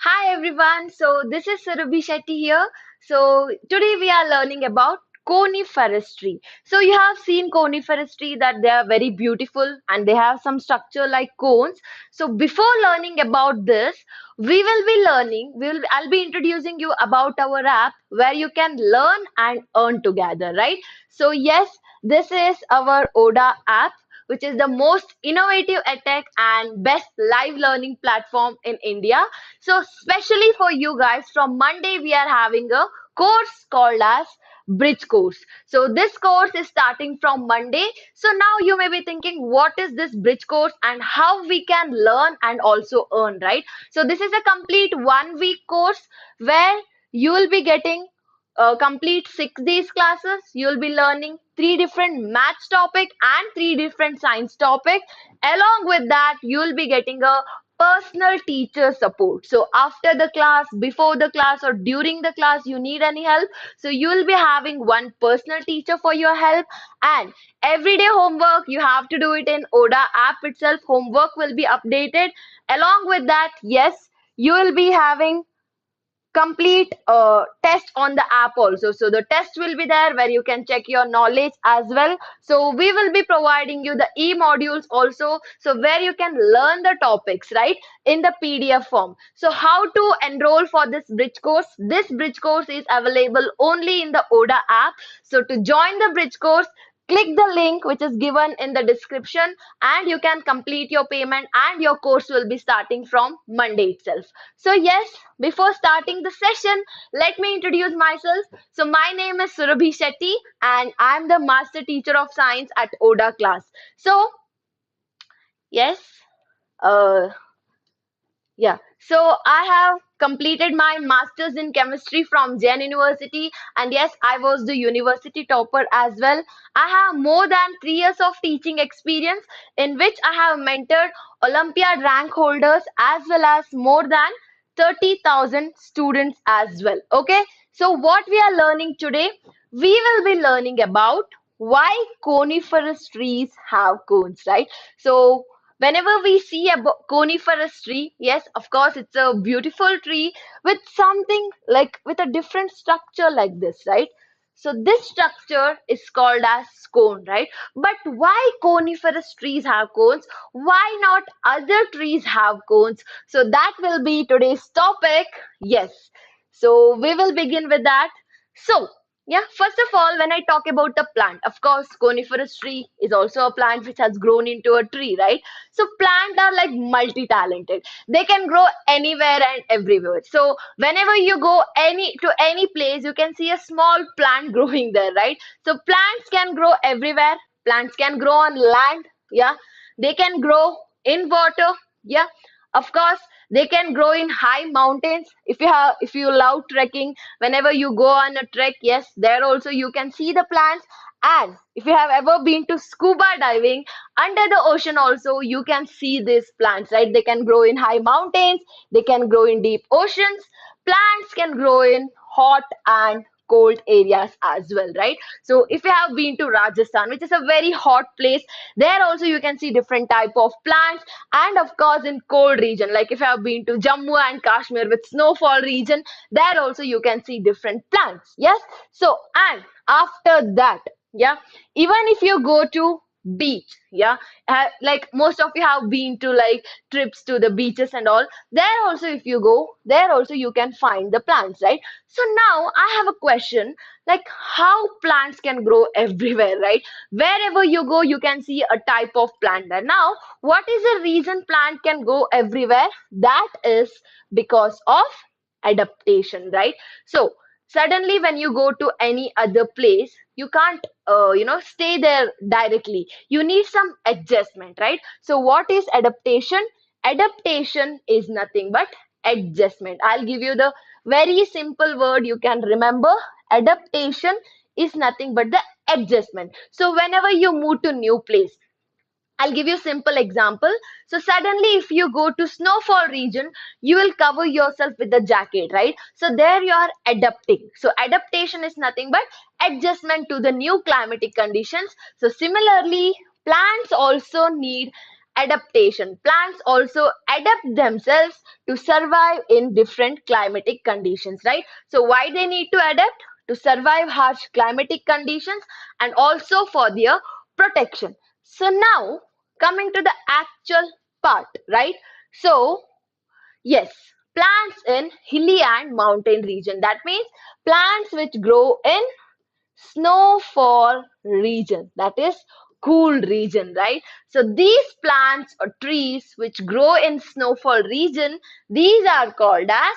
Hi everyone, so this is Surabhi here. So today we are learning about coniferous tree. So you have seen coniferous tree that they are very beautiful and they have some structure like cones. So before learning about this, I'll be introducing you about our app where you can learn and earn together, right? So yes, this is our ODA app, which is the most innovative edtech and best live learning platform in India. So especially for you guys, from Monday we are having a course called as Bridge course. So this course is starting from Monday. So now you may be thinking, what is this bridge course and how we can learn and also earn, right? So this is a complete 1 week course where you will be getting complete 6 days classes. You'll be learning three different maths topic and three different science topic. Along with that, you'll be getting a personal teacher support. So after the class, before the class, or during the class, you need any help. So you will be having one personal teacher for your help. And everyday homework, you have to do it in ODA app itself. Homework will be updated. Along with that, yes, you will be having complete test on the app also. So the test will be there where you can check your knowledge as well. So we will be providing you the e-modules also, so where you can learn the topics, right, in the PDF form. So how to enroll for this bridge course? This bridge course is available only in the ODA app. So to join the bridge course, click the link which is given in the description and you can complete your payment and your course will be starting from Monday itself. So yes, before starting the session, let me introduce myself. So my name is Surabhi and I'm the Master Teacher of Science at ODA Class. So yes, uh, yeah, so I have completed my master's in chemistry from Jain University, and yes, I was the university topper as well. I have more than 3 years of teaching experience in which I have mentored Olympiad rank holders as well as more than 30,000 students as well. Okay, so what we are learning today, we will be learning about why coniferous trees have cones, right? So whenever we see a coniferous tree, yes, of course, it's a beautiful tree with something like with a different structure like this, right? So this structure is called as cone, right? But why coniferous trees have cones? Why not other trees have cones? So that will be today's topic. Yes. So we will begin with that. So yeah, first of all, when I talk about the plant, of course, coniferous tree is also a plant which has grown into a tree, right? So plants are like multi-talented. They can grow anywhere and everywhere. So whenever you go any place, you can see a small plant growing there, right? So plants can grow everywhere. Plants can grow on land, yeah. They can grow in water, yeah. Of course, they can grow in high mountains. If you love trekking, whenever you go on a trek, yes, there also you can see the plants. And if you have ever been to scuba diving, under the ocean also you can see these plants, right? They can grow in high mountains, they can grow in deep oceans. Plants can grow in hot and cold areas as well, right? So if you have been to Rajasthan, which is a very hot place, there also you can see different type of plants. And of course in cold region, like if you have been to Jammu and Kashmir with snowfall region, there also you can see different plants. Yes. So and after that, yeah, even if you go to beach, yeah, like most of you have been to like trips to the beaches and all, there also if you go there also you can find the plants, right? So now I have a question, like how plants can grow everywhere, right? Wherever you go you can see a type of plant there. Now what is the reason plant can go everywhere? That is because of adaptation, right? So suddenly when you go to any other place, you can't stay there directly. You need some adjustment, right? So what is adaptation? Adaptation is nothing but adjustment. I'll give you the very simple word you can remember. Adaptation is nothing but the adjustment. So whenever you move to new place, I'll give you a simple example. So suddenly if you go to snowfall region, you will cover yourself with a jacket, right? So there you are adapting. So adaptation is nothing but adjustment to the new climatic conditions. So similarly, plants also need adaptation. Plants also adapt themselves to survive in different climatic conditions, right? So why they need to adapt? To survive harsh climatic conditions and also for their protection. So now coming to the actual part, right? So yes, plants in hilly and mountain region. That means plants which grow in snowfall region, that is cool region, right? So these plants or trees which grow in snowfall region, these are called as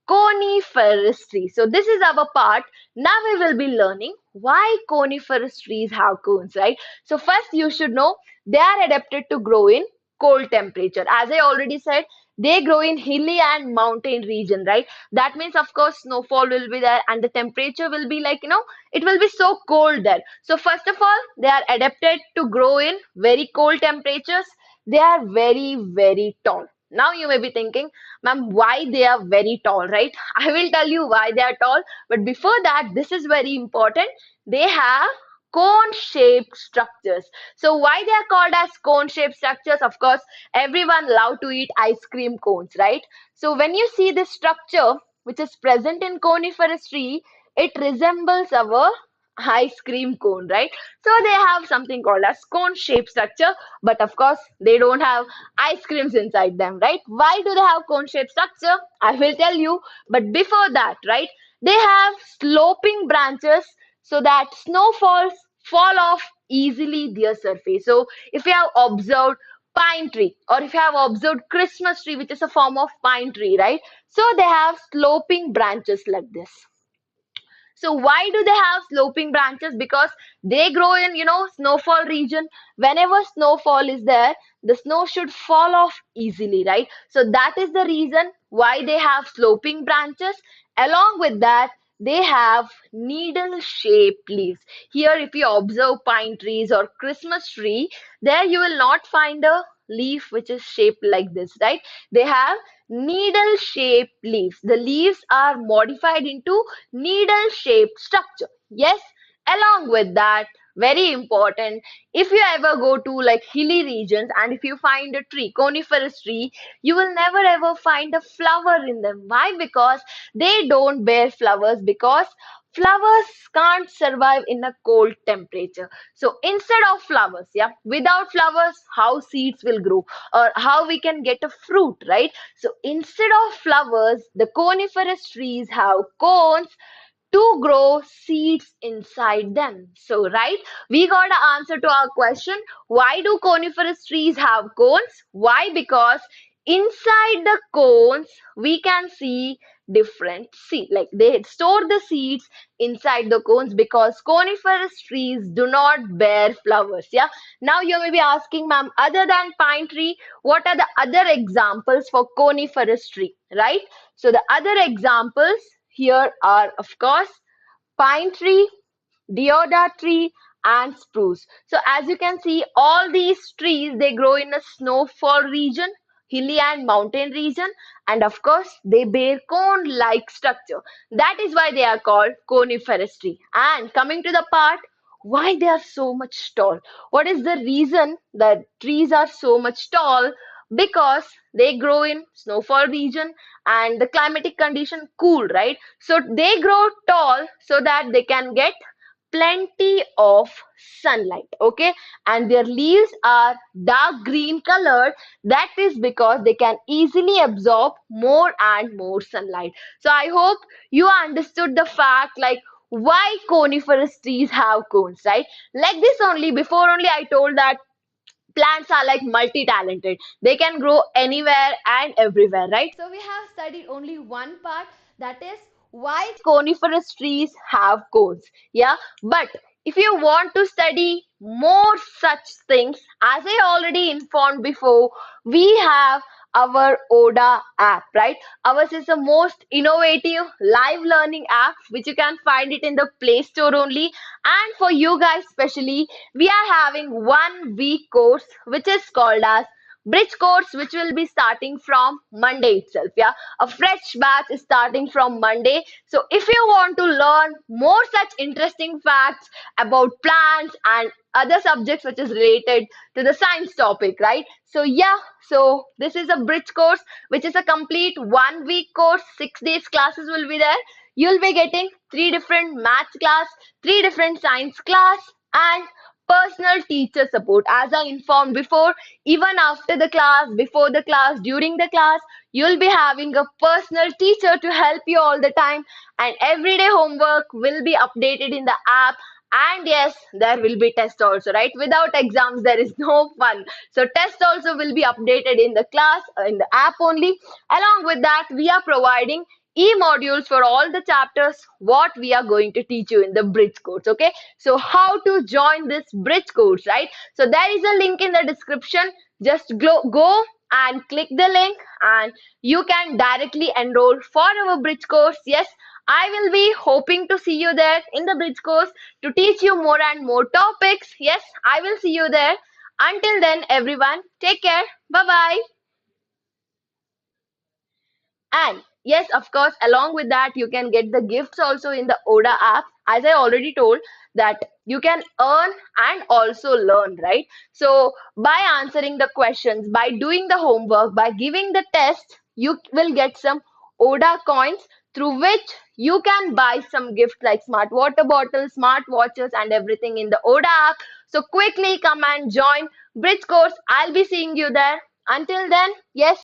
coniferous trees. So this is our part. Now we will be learning why coniferous trees have cones, right? So first you should know they are adapted to grow in cold temperature. As I already said, they grow in hilly and mountain region, right? That means of course snowfall will be there and the temperature will be like, it will be so cold there. So first of all, they are adapted to grow in very cold temperatures. They are very, very tall. Now you may be thinking, ma'am, why they are very tall, right? I will tell you why they are tall. But before that, this is very important. They have cone-shaped structures. So why they are called as cone-shaped structures? Of course, everyone love to eat ice cream cones, right? So when you see this structure, which is present in coniferous tree, it resembles our ice cream cone, right? So they have something called as cone shaped structure, but of course they don't have ice creams inside them, right? Why do they have cone shaped structure? I will tell you, but before that, right, they have sloping branches so that snowfalls fall off easily their surface. So if you have observed pine tree or if you have observed Christmas tree, which is a form of pine tree, right? So they have sloping branches like this. So why do they have sloping branches? Because they grow in, snowfall region. Whenever snowfall is there, the snow should fall off easily, right? So that is the reason why they have sloping branches. Along with that, they have needle shaped leaves. Here, if you observe pine trees or Christmas tree, there you will not find a leaf which is shaped like this, right? They have needle shaped leaves. The leaves are modified into needle shaped structure. Yes, along with that, very important, if you ever go to like hilly regions and if you find a tree, coniferous tree, you will never ever find a flower in them. Why? Because they don't bear flowers, because flowers can't survive in a cold temperature. So instead of flowers, yeah, without flowers, how seeds will grow or how we can get a fruit, right? So instead of flowers, the coniferous trees have cones to grow seeds inside them. So, right, we got an answer to our question. Why do coniferous trees have cones? Why? Because inside the cones, we can see different seed. Like they store the seeds inside the cones because coniferous trees do not bear flowers. Yeah. Now you may be asking, ma'am, other than pine tree, what are the other examples for coniferous tree? Right. So the other examples here are, of course, pine tree, deodar tree, and spruce. So as you can see, all these trees, they grow in a snowfall region, hilly and mountain region, and of course, they bear cone-like structure. That is why they are called coniferous tree. And coming to the part, why they are so much tall? What is the reason that trees are so much tall? Because they grow in snowfall region and the climatic condition cool, right? So they grow tall so that they can get plenty of sunlight, okay? And their leaves are dark green colored. That is because they can easily absorb more and more sunlight. So I hope you understood the fact, like, why coniferous trees have cones, right? Like this only, before only I told that plants are like multi-talented. They can grow anywhere and everywhere, right? So we have studied only one part, that is why coniferous trees have cones. Yeah, but if you want to study more such things, as I already informed before, we have our ODA app, right? Ours is the most innovative live learning app, which you can find it in the Play Store only. And for you guys, especially, we are having 1 week course which is called as bridge course which will be starting from Monday itself. Yeah, a fresh batch is starting from Monday. So if you want to learn more such interesting facts about plants and other subjects which is related to the science topic, right? So yeah, so this is a bridge course which is a complete 1 week course. 6 days classes will be there. You'll be getting three different maths class, three different science class, and personal teacher support. As I informed before, even after the class, before the class, during the class, you'll be having a personal teacher to help you all the time, and everyday homework will be updated in the app. And yes, there will be test also, right? Without exams, there is no fun. So test also will be updated in the class, in the app only. Along with that, we are providing e-modules for all the chapters what we are going to teach you in the bridge course. Okay, so how to join this bridge course, right? So there is a link in the description. Just go and click the link, and you can directly enroll for our bridge course. Yes, I will be hoping to see you there in the bridge course to teach you more and more topics. Yes, I will see you there. Until then, everyone, take care. Bye bye. And yes, of course, along with that, you can get the gifts also in the ODA app. As I already told, that you can earn and also learn, right? So by answering the questions, by doing the homework, by giving the test, you will get some ODA coins through which you can buy some gifts like smart water bottles, smart watches, and everything in the ODA app. So quickly come and join Bridge course. I'll be seeing you there. Until then, yes.